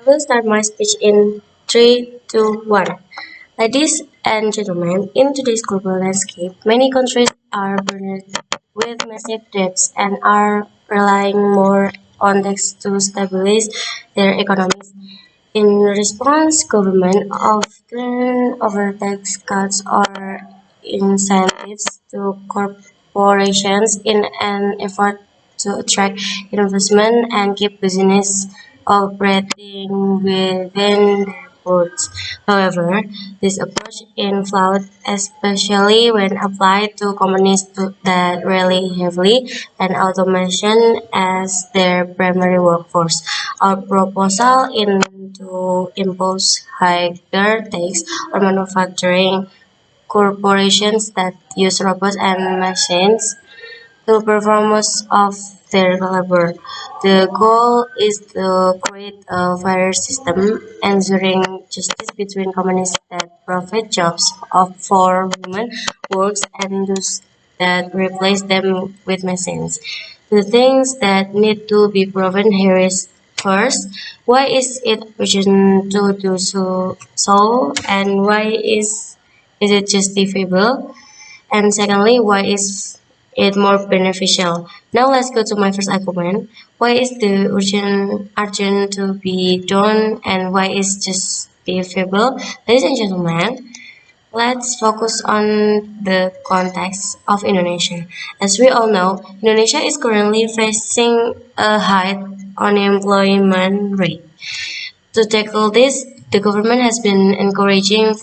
I will start my speech in 3, 2, 1. Ladies and gentlemen, in today's global landscape, many countries are burdened with massive debts and are relying more on debts to stabilize their economies. In response, government often offer tax cuts or incentives to corporations in an effort to attract investment and keep business operating within their borders. However, this approach is flawed, especially when applied to companies that rely heavily on automation as their primary workforce. Our proposal in to impose higher tax on manufacturing corporations that use robots and machines to perform most of their labor. The goal is to create a fairer system, ensuring justice between companies that provide jobs for human works and those that replace them with machines. The things that need to be proven here is first, why is it urgent to do so and why is it justifiable? And secondly, why is it more beneficial? Now let's go to my first argument. Why is the urgent to be done and why is justifiable? Ladies and gentlemen, let's focus on the context of Indonesia. As we all know, Indonesia is currently facing a high unemployment rate. To tackle this, the government has been encouraging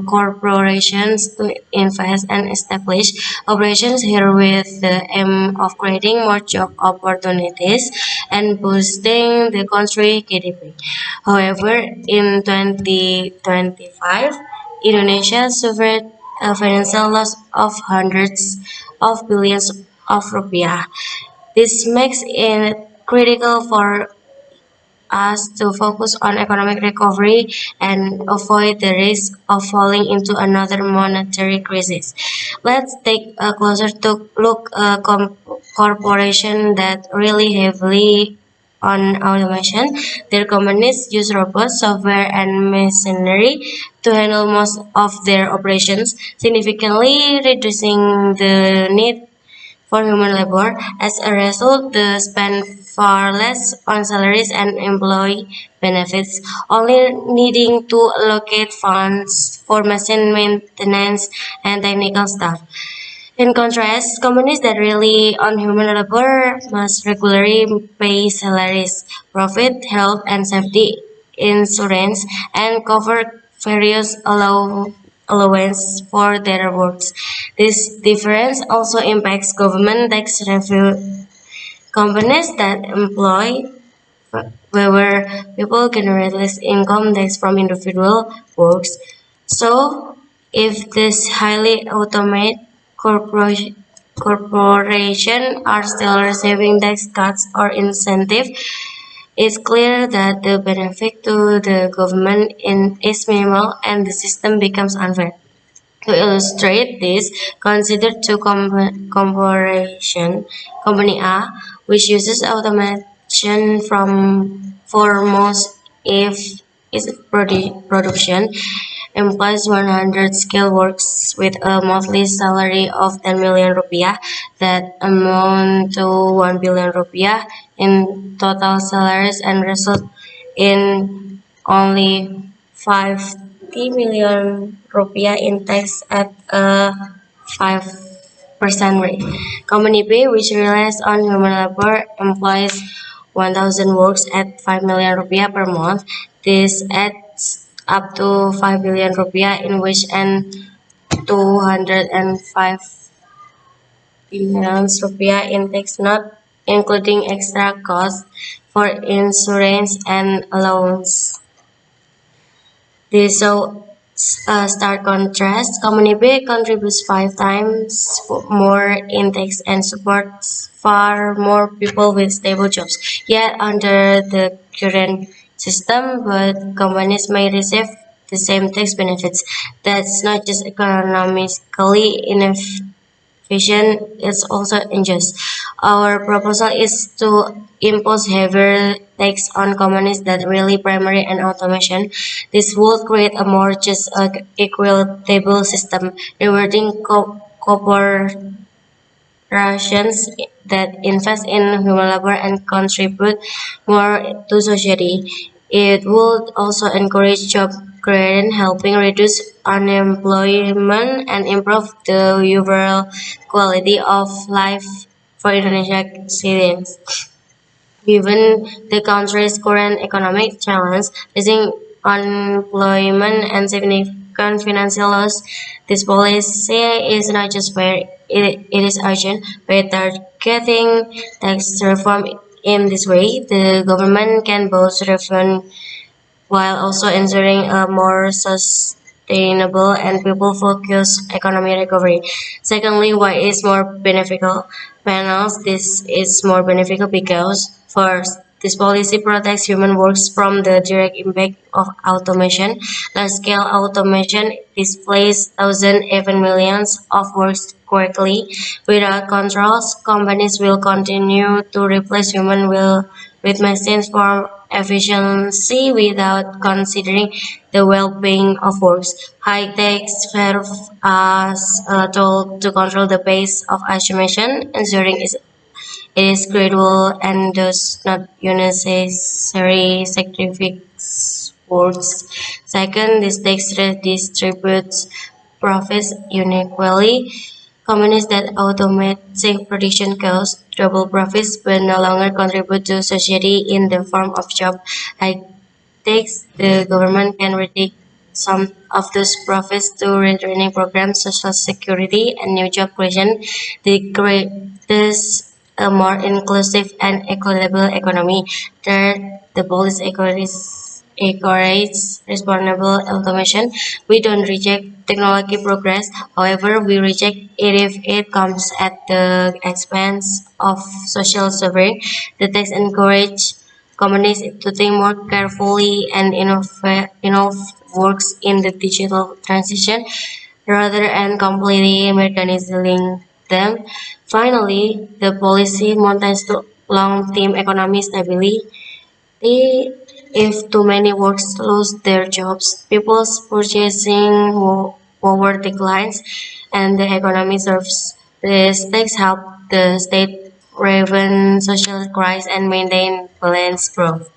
corporations to invest and establish operations here with the aim of creating more job opportunities and boosting the country GDP. However, in 2025, Indonesia suffered a financial loss of hundreds of billions of rupiah. This makes it critical for us to focus on economic recovery and avoid the risk of falling into another monetary crisis. Let's take a closer look at corporation that really heavily on automation. Their companies use robots, software, and machinery to handle most of their operations, significantly reducing the need for human labor. As a result, they spend far less on salaries and employee benefits, only needing to allocate funds for machine maintenance and technical staff. In contrast, companies that rely on human labor must regularly pay salaries, profit, health and safety insurance, and cover various allowance for their works. This difference also impacts government tax revenue. Companies that employ where people generate less income tax from individual works. So, if this highly automated corporation are still receiving tax cuts or incentive, it's clear that the benefit to the government is minimal and the system becomes unfair. To illustrate this, consider two corporation. Company A, which uses automation for most if its production employs 100 skilled workers with a monthly salary of 10 million rupiah that amount to 1 billion rupiah in total salaries and result in only 50 million rupiah in tax at a 5% rate. Company B, which relies on human labor, employs 1,000 workers at 5 million rupiah per month. This adds up to 5 billion rupiah in which and 205 billion rupiah in tax, not including extra costs for insurance and allowance. This so stark contrast. Company B contributes 5 times more in tax and supports far more people with stable jobs. Yet under the current system, both companies may receive the same tax benefits. That's not just economically vision is also unjust. Our proposal is to impose heavier tax on companies that rely primarily on automation. This would create a more just, equitable system, rewarding corporations that invest in human labor and contribute more to society. It would also encourage job creation, helping reduce unemployment and improve the overall quality of life for Indonesian citizens. Given the country's current economic challenge, rising unemployment and significant financial loss, this policy is not just fair, it is urgent. By targeting tax reform in this way, the government can both revenue while also ensuring a more sustainable and people-focused economic recovery. Secondly, why is more beneficial? Panels, this is more beneficial because first, this policy protects human works from the direct impact of automation. Large-scale automation displaces thousands, even millions of works quickly. Without controls, companies will continue to replace human will with machines for efficiency without considering the well-being of workers. High tech serve as a tool to control the pace of automation, ensuring it is gradual and does not unnecessarily sacrifice works. Second, this tax redistributes profits unequally. Companies that automate zinc production costs double profits but no longer contribute to society in the form of job hikes. The government can redirect some of those profits to retraining programs, social security, and new job creation. This a more inclusive and equitable economy. Third, the policy encourages responsible automation. We don't reject technology progress, however, we reject it if it comes at the expense of social suffering. The text encourages companies to think more carefully and innovate works in the digital transition rather than completely mechanizing them. Finally, the policy maintains to long-term economic stability. If too many workers lose their jobs, people's purchasing power declines, and the economy serves. The stakes help the state prevent social crisis and maintain balanced growth.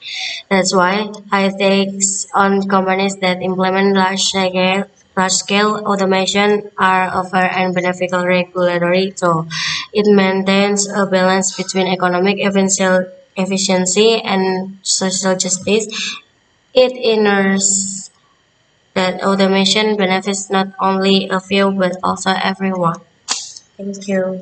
That's why high stakes on companies that implement large-scale automation are a fair and beneficial regulatory tool. It maintains a balance between economic efficiency and social justice. It ensures that automation benefits not only a few but also everyone. Thank you.